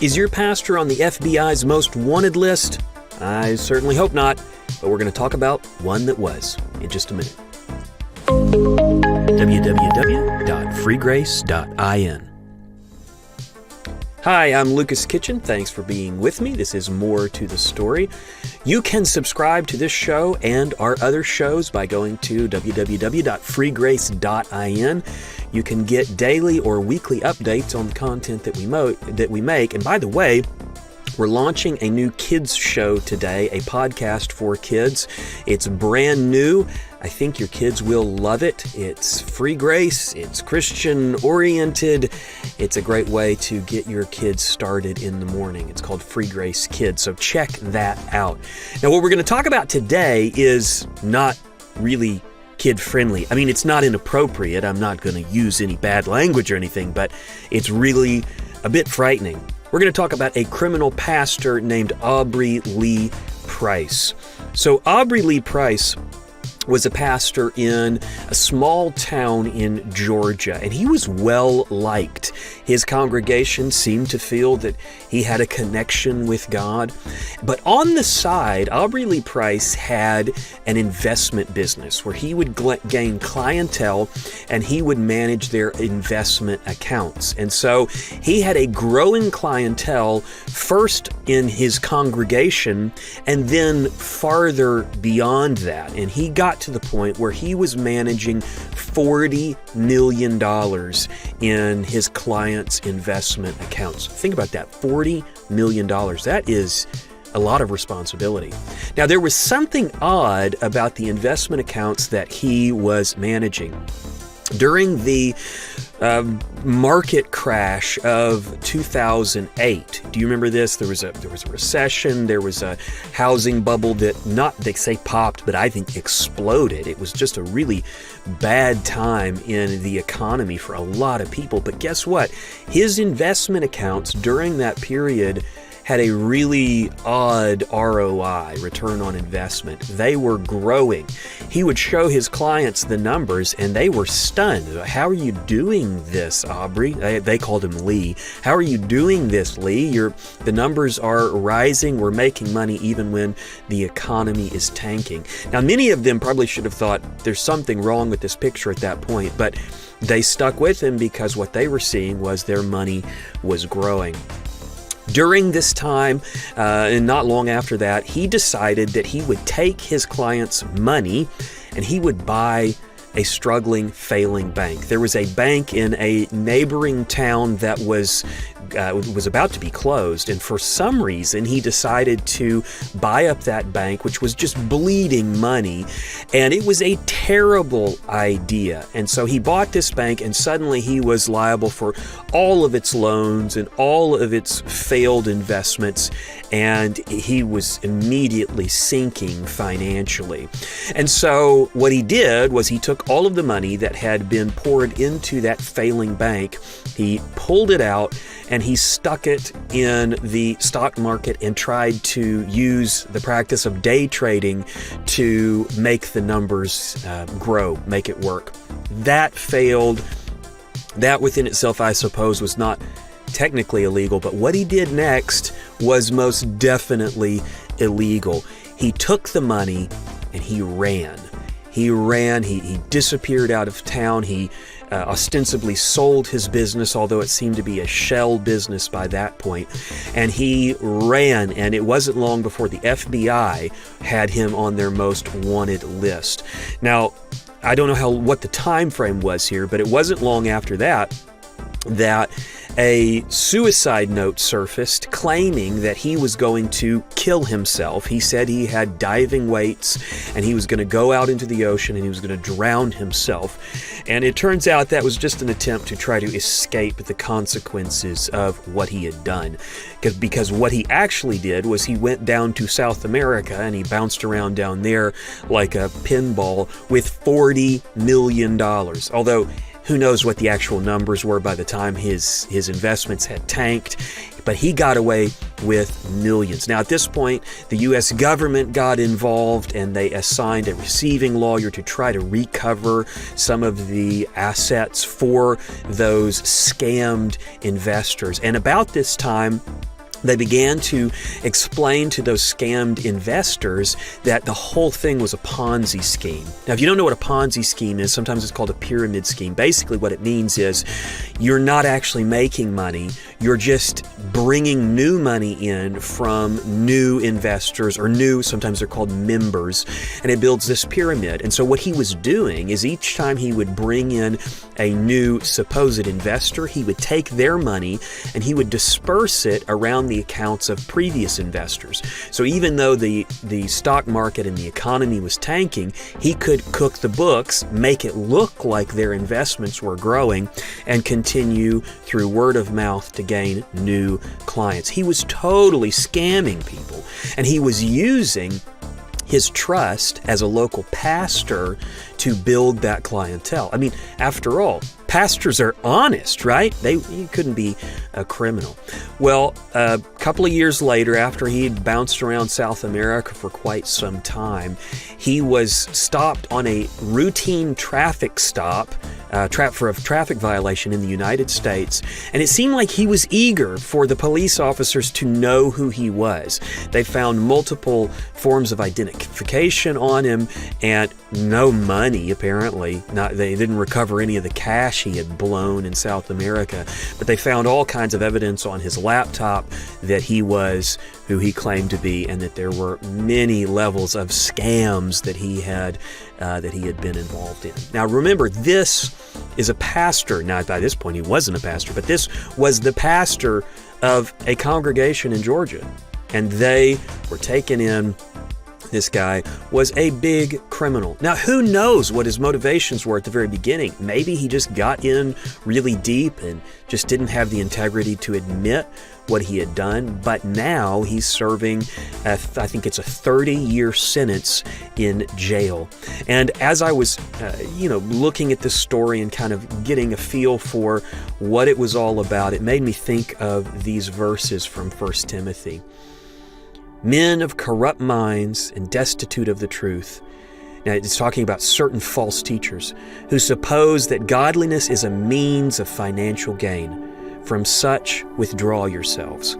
Is your pastor on the FBI's most wanted list? I certainly hope not, but we're going to talk about one that was in just a minute. www.freegrace.in. Hi, I'm Lucas Kitchen. Thanks for being with me. This is More to the Story. You can subscribe to this show and our other shows by going to www.freegrace.in. You can get daily or weekly updates on the content that we make. And by the way, we're launching a new kids show today, a podcast for kids. It's brand new. I think your kids will love it. It's free grace. It's Christian oriented. It's a great way to get your kids started in the morning. It's called Free Grace Kids. So check that out. Now, what we're going to talk about today is not really kid-friendly. I mean, it's not inappropriate. I'm not going to use any bad language or anything, but it's really a bit frightening. We're going to talk about a criminal pastor named Aubrey Lee Price. So Aubrey Lee Price was a pastor in a small town in Georgia, and he was well liked. His congregation seemed to feel that he had a connection with God. But on the side, Aubrey Lee Price had an investment business where he would gain clientele and he would manage their investment accounts. And so he had a growing clientele first in his congregation and then farther beyond that. And he got to the point where he was managing $40 million in his clients' investment accounts. Think about that, $40 million. That is a lot of responsibility. Now, there was something odd about the investment accounts that he was managing. During the market crash of 2008, do you remember this? There was a recession. There was a housing bubble that they say popped, but I think exploded. It was just a really bad time in the economy for a lot of people. But guess what? His investment accounts during that period had a really odd ROI, return on investment. They were growing. He would show his clients the numbers and they were stunned. How are you doing this, Aubrey? They called him Lee. How are you doing this, Lee? The numbers are rising. We're making money even when the economy is tanking. Now, many of them probably should have thought there's something wrong with this picture at that point, but they stuck with him because what they were seeing was their money was growing. During this time, and not long after that, he decided that he would take his clients' money and he would buy a struggling, failing bank. There was a bank in a neighboring town that was about to be closed, and for some reason he decided to buy up that bank, which was just bleeding money, and it was a terrible idea. And so he bought this bank, and suddenly he was liable for all of its loans and all of its failed investments, and he was immediately sinking financially. And so what he did was he took all of the money that had been poured into that failing bank, he pulled it out, and he stuck it in the stock market and tried to use the practice of day trading to make the numbers grow, make it work. That failed. That within itself, I suppose, was not technically illegal, but what he did next was most definitely illegal. He took the money and he ran. He disappeared out of town. He ostensibly sold his business, although it seemed to be a shell business by that point. And he ran, and it wasn't long before the FBI had him on their most wanted list. Now, I don't know what the time frame was here, but it wasn't long after that a suicide note surfaced claiming that he was going to kill himself. He said he had diving weights and he was going to go out into the ocean and he was going to drown himself. And it turns out that was just an attempt to try to escape the consequences of what he had done. Because what he actually did was he went down to South America and he bounced around down there like a pinball with $40 million. Although who knows what the actual numbers were by the time his investments had tanked. But he got away with millions. Now, at this point, the U.S. government got involved and they assigned a receiving lawyer to try to recover some of the assets for those scammed investors. And about this time, they began to explain to those scammed investors that the whole thing was a Ponzi scheme. Now, if you don't know what a Ponzi scheme is, sometimes it's called a pyramid scheme. Basically, what it means is you're not actually making money. You're just bringing new money in from new investors or new, sometimes they're called members, and it builds this pyramid. And so what he was doing is each time he would bring in a new supposed investor, he would take their money and he would disperse it around the accounts of previous investors. So even though the stock market and the economy was tanking, he could cook the books, make it look like their investments were growing, and continue through word of mouth to gain new clients. He was totally scamming people, and he was using his trust as a local pastor to build that clientele. I mean, after all, pastors are honest, right? You couldn't be a criminal. Well, a couple of years later, after he'd bounced around South America for quite some time, he was stopped on a routine traffic stop for a traffic violation in the United States, and it seemed like he was eager for the police officers to know who he was. They found multiple forms of identification on him and no money, apparently. They didn't recover any of the cash he had blown in South America, but they found all kinds of evidence on his laptop that he was who he claimed to be, and that there were many levels of scams that he had been involved in. Now remember, this is a pastor. Now by this point he wasn't a pastor, but this was the pastor of a congregation in Georgia, and they were taken in. This guy was a big criminal. Now, who knows what his motivations were at the very beginning? Maybe he just got in really deep and just didn't have the integrity to admit what he had done. But now he's serving, I think it's a 30-year sentence in jail. And as I was, looking at this story and kind of getting a feel for what it was all about, it made me think of these verses from 1 Timothy. Men of corrupt minds and destitute of the truth. Now, it's talking about certain false teachers who suppose that godliness is a means of financial gain. From such, withdraw yourselves.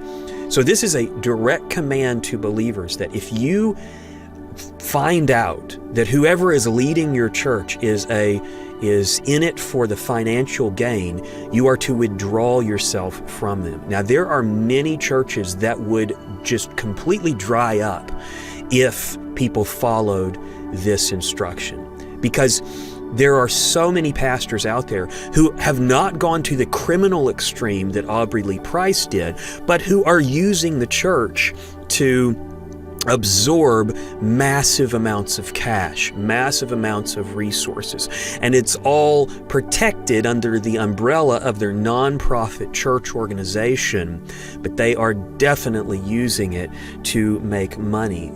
So this is a direct command to believers that if you find out that whoever is leading your church is in it for the financial gain, you are to withdraw yourself from them. Now, there are many churches that would just completely dry up if people followed this instruction, because there are so many pastors out there who have not gone to the criminal extreme that Aubrey Lee Price did, but who are using the church to absorb massive amounts of cash, massive amounts of resources. And it's all protected under the umbrella of their nonprofit church organization, but they are definitely using it to make money.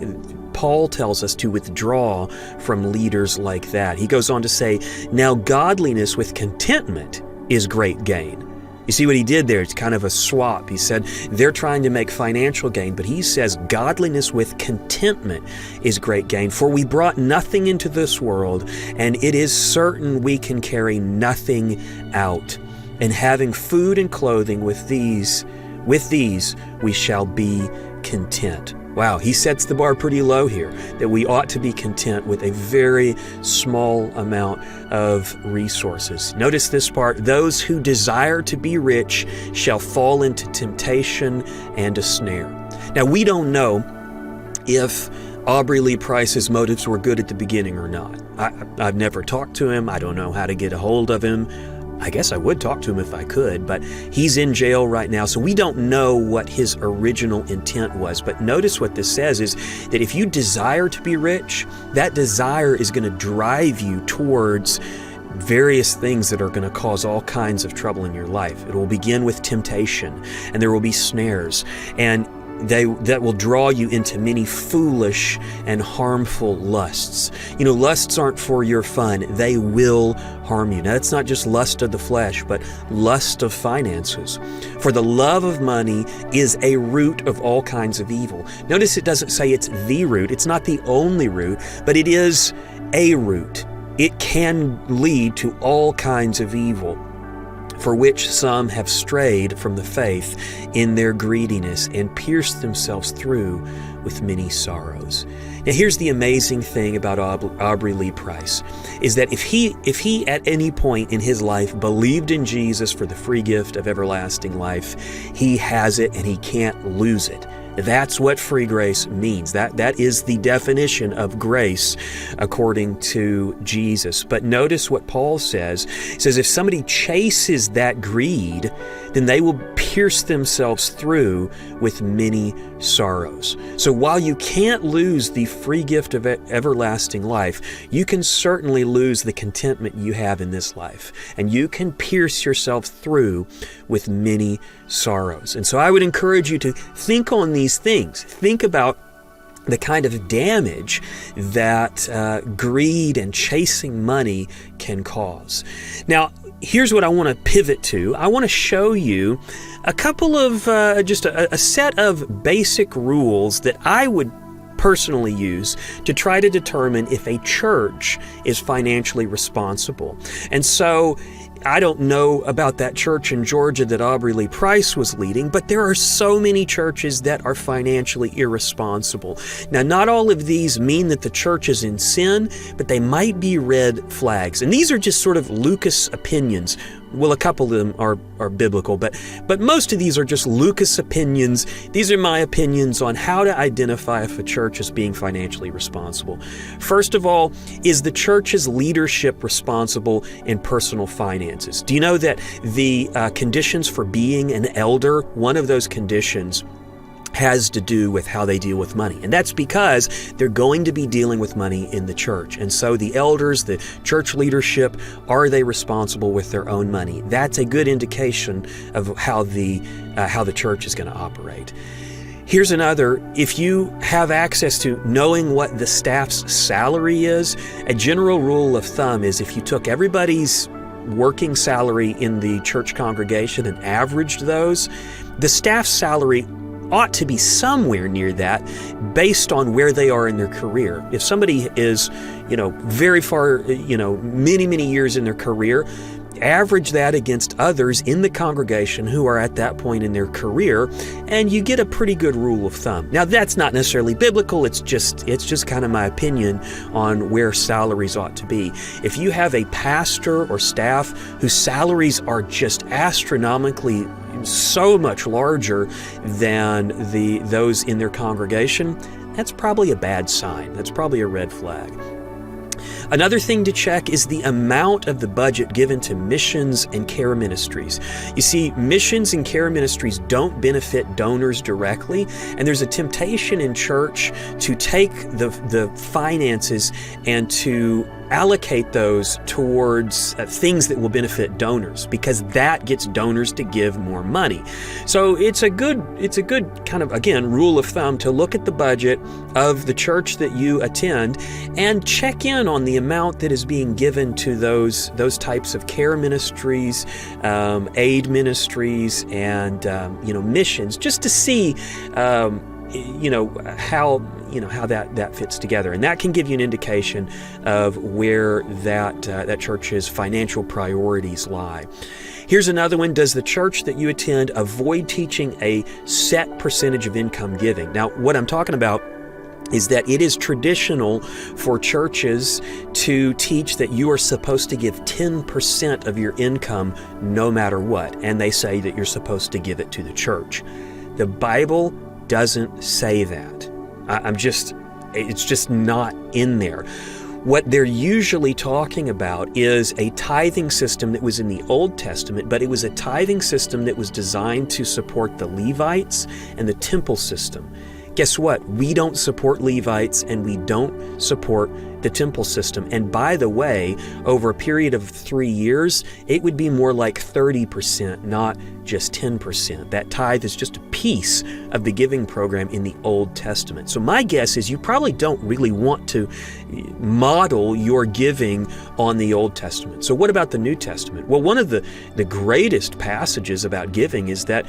Paul tells us to withdraw from leaders like that. He goes on to say, now godliness with contentment is great gain. You see what he did there? It's kind of a swap. He said they're trying to make financial gain, but he says godliness with contentment is great gain. For we brought nothing into this world, and it is certain we can carry nothing out. And having food and clothing, with these we shall be content. Wow, he sets the bar pretty low here, that we ought to be content with a very small amount of resources. Notice this part, those who desire to be rich shall fall into temptation and a snare. Now, we don't know if Aubrey Lee Price's motives were good at the beginning or not. I've never talked to him. I don't know how to get a hold of him. I guess I would talk to him if I could, but he's in jail right now, so we don't know what his original intent was. But notice what this says is that if you desire to be rich, that desire is going to drive you towards various things that are going to cause all kinds of trouble in your life. It will begin with temptation, and there will be snares. And that will draw you into many foolish and harmful lusts. Lusts aren't for your fun. They will harm you. Now, that's not just lust of the flesh, but lust of finances. For the love of money is a root of all kinds of evil. Notice it doesn't say it's the root. It's not the only root, but it is a root. It can lead to all kinds of evil, for which some have strayed from the faith in their greediness and pierced themselves through with many sorrows. Now, here's the amazing thing about Aubrey Lee Price, is that if he at any point in his life believed in Jesus for the free gift of everlasting life, he has it and he can't lose it. That's what free grace means. That is the definition of grace according to Jesus. But notice what Paul says. He says, if somebody chases that greed, then they will pierce themselves through with many sorrows. So while you can't lose the free gift of everlasting life, you can certainly lose the contentment you have in this life. And you can pierce yourself through with many sorrows. And so I would encourage you to think on these things. Think about the kind of damage that greed and chasing money can cause. Now, here's what I want to pivot to. I want to show you a couple of, just a set of basic rules that I would personally use to try to determine if a church is financially responsible. And so I don't know about that church in Georgia that Aubrey Lee Price was leading, but there are so many churches that are financially irresponsible. Now, not all of these mean that the church is in sin, but they might be red flags. And these are just sort of Lucas opinions. Well, a couple of them are biblical, but most of these are just Lucas opinions. These are my opinions on how to identify if a church is being financially responsible. First of all, is the church's leadership responsible in personal finances? Do you know that the conditions for being an elder, one of those conditions has to do with how they deal with money. And that's because they're going to be dealing with money in the church. And so the elders, the church leadership, are they responsible with their own money? That's a good indication of how the church is going to operate. Here's another. If you have access to knowing what the staff's salary is, a general rule of thumb is if you took everybody's working salary in the church congregation and averaged those, the staff's salary ought to be somewhere near that based on where they are in their career. If somebody is, very far, many years in their career, average that against others in the congregation who are at that point in their career, and you get a pretty good rule of thumb. Now, that's not necessarily biblical. It's just kind of my opinion on where salaries ought to be. If you have a pastor or staff whose salaries are just astronomically so much larger than those in their congregation, that's probably a bad sign. That's probably a red flag. Another thing to check is the amount of the budget given to missions and care ministries. You see, missions and care ministries don't benefit donors directly, and there's a temptation in church to take the finances and to allocate those towards things that will benefit donors, because that gets donors to give more money. So it's a good kind of, again, rule of thumb to look at the budget of the church that you attend and check in on the amount that is being given to those types of care ministries, aid ministries, and missions, just to see how that fits together. And that can give you an indication of where that church's financial priorities lie. Here's another one. Does the church that you attend avoid teaching a set percentage of income giving? Now, what I'm talking about is that it is traditional for churches to teach that you are supposed to give 10% of your income no matter what, and they say that you're supposed to give it to the church. The Bible doesn't say that. It's just not in there. What they're usually talking about is a tithing system that was in the Old Testament, but it was a tithing system that was designed to support the Levites and the temple system. Guess what? We don't support Levites, and we don't support the temple system. And by the way, over a period of 3 years, it would be more like 30%, not just 10%. That tithe is just a piece of the giving program in the Old Testament. So my guess is you probably don't really want to model your giving on the Old Testament. So what about the New Testament? Well, one of the greatest passages about giving is that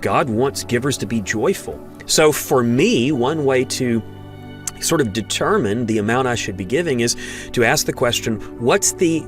God wants givers to be joyful. So for me, one way to sort of determine the amount I should be giving is to ask the question, what's the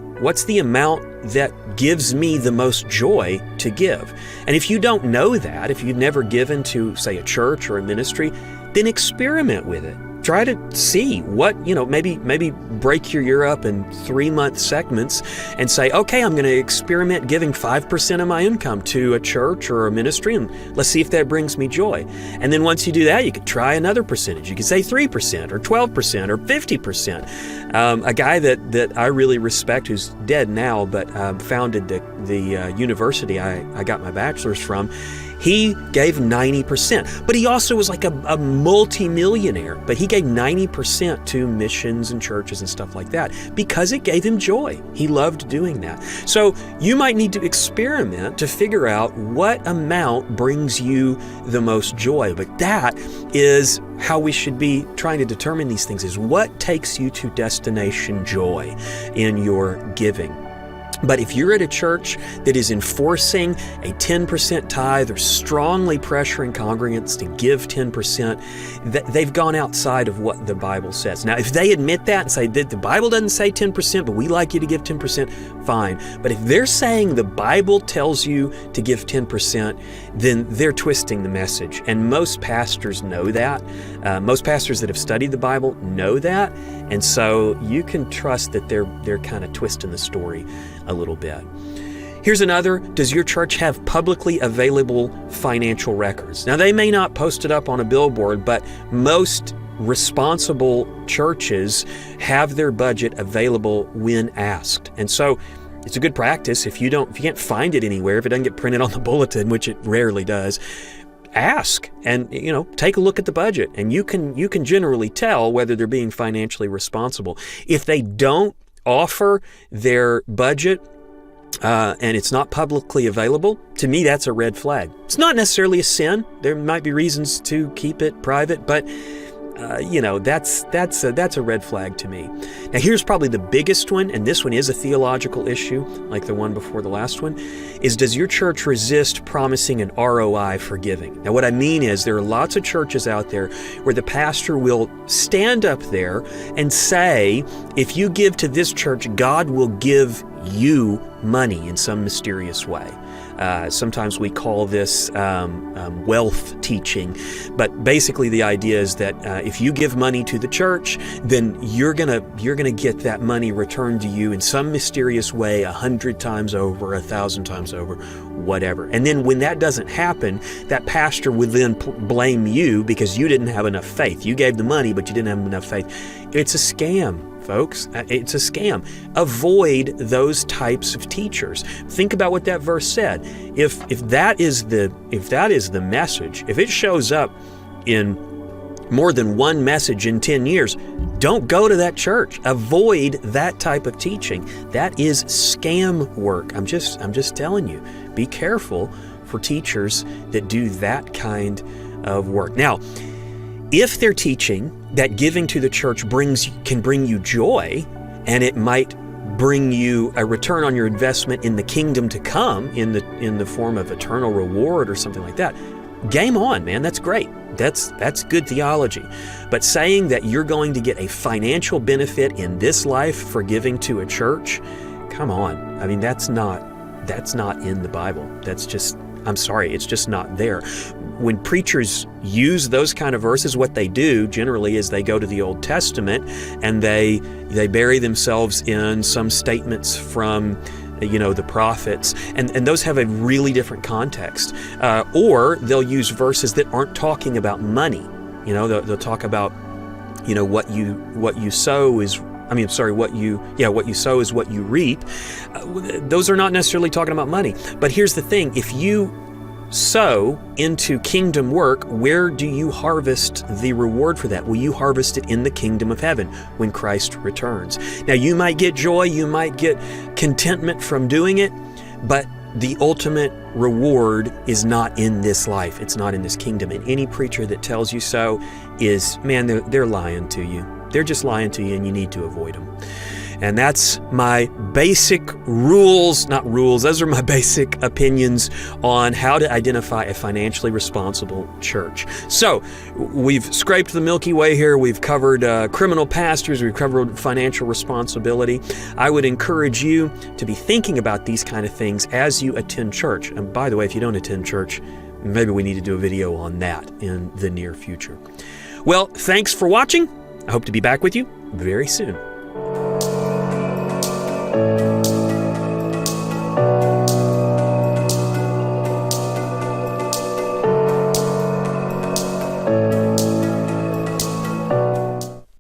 amount that gives me the most joy to give? And if you don't know that, if you've never given to, say, a church or a ministry, then experiment with it. Try to see what, maybe break your year up in 3-month segments and say, okay, I'm going to experiment giving 5% of my income to a church or a ministry, and let's see if that brings me joy. And then once you do that, you could try another percentage. You could say 3% or 12% or 50%. A guy that I really respect, who's dead now, but founded the university I got my bachelor's from, he gave 90%, but he also was like a multi-millionaire, but he gave 90% to missions and churches and stuff like that because it gave him joy. He loved doing that. So you might need to experiment to figure out what amount brings you the most joy, but that is how we should be trying to determine these things, is what takes you to destination joy in your giving. But if you're at a church that is enforcing a 10% tithe or strongly pressuring congregants to give 10%, they've gone outside of what the Bible says. Now, if they admit that and say that the Bible doesn't say 10%, but we like you to give 10%, fine. But if they're saying the Bible tells you to give 10%, then they're twisting the message. And most pastors know that. Most pastors that have studied the Bible know that. And so you can trust that they're kind of twisting the story a little bit. Here's another. Does your church have publicly available financial records? Now, they may not post it up on a billboard, but most responsible churches have their budget available when asked. And so it's a good practice. If you can't find it anywhere, if it doesn't get printed on the bulletin, which it rarely does, ask and take a look at the budget, and you can generally tell whether they're being financially responsible. If they don't offer their budget and it's not publicly available, to me that's a red flag. It's not necessarily a sin. There might be reasons to keep it private, but that's a red flag to me. Now, here's probably the biggest one, and this one is a theological issue, like the one before the last one, is does your church resist promising an ROI for giving? Now, what I mean is there are lots of churches out there where the pastor will stand up there and say, if you give to this church, God will give you money in some mysterious way. Sometimes we call this wealth teaching, but basically the idea is that if you give money to the church, then you're gonna get that money returned to you in some mysterious way 100 times over, 1,000 times over, whatever. And then when that doesn't happen, that pastor would then blame you because you didn't have enough faith. You gave the money, but you didn't have enough faith. It's a scam, folks. It's a scam. Avoid those types of teachers. Think about what that verse said. If that is the message, if it shows up in more than one message in 10 years, don't go to that church. Avoid that type of teaching. That is scam work. I'm just telling you. Be careful for teachers that do that kind of work. Now, if they're teaching that giving to the church can bring you joy, and it might bring you a return on your investment in the kingdom to come in the form of eternal reward or something like that, game on, man. That's great. That's good theology. But saying that you're going to get a financial benefit in this life for giving to a church, come on. I mean, that's not in the Bible. I'm sorry, it's just not there. When preachers use those kind of verses, what they do generally is they go to the Old Testament and they bury themselves in some statements from the prophets, and those have a really different context. Or they'll use verses that aren't talking about money. They'll talk about what you sow is. What you sow is what you reap. Those are not necessarily talking about money. But here's the thing: if you sow into kingdom work, where do you harvest the reward for that? Will you harvest it in the kingdom of heaven when Christ returns? Now, you might get joy, you might get contentment from doing it, but the ultimate reward is not in this life. It's not in this kingdom. And any preacher that tells you so is, man, they're lying to you. They're just lying to you, and you need to avoid them. And that's my basic rules, not rules, those are my basic opinions on how to identify a financially responsible church. So we've scraped the Milky Way here. We've covered criminal pastors. We've covered financial responsibility. I would encourage you to be thinking about these kind of things as you attend church. And by the way, if you don't attend church, maybe we need to do a video on that in the near future. Well, thanks for watching. I hope to be back with you very soon.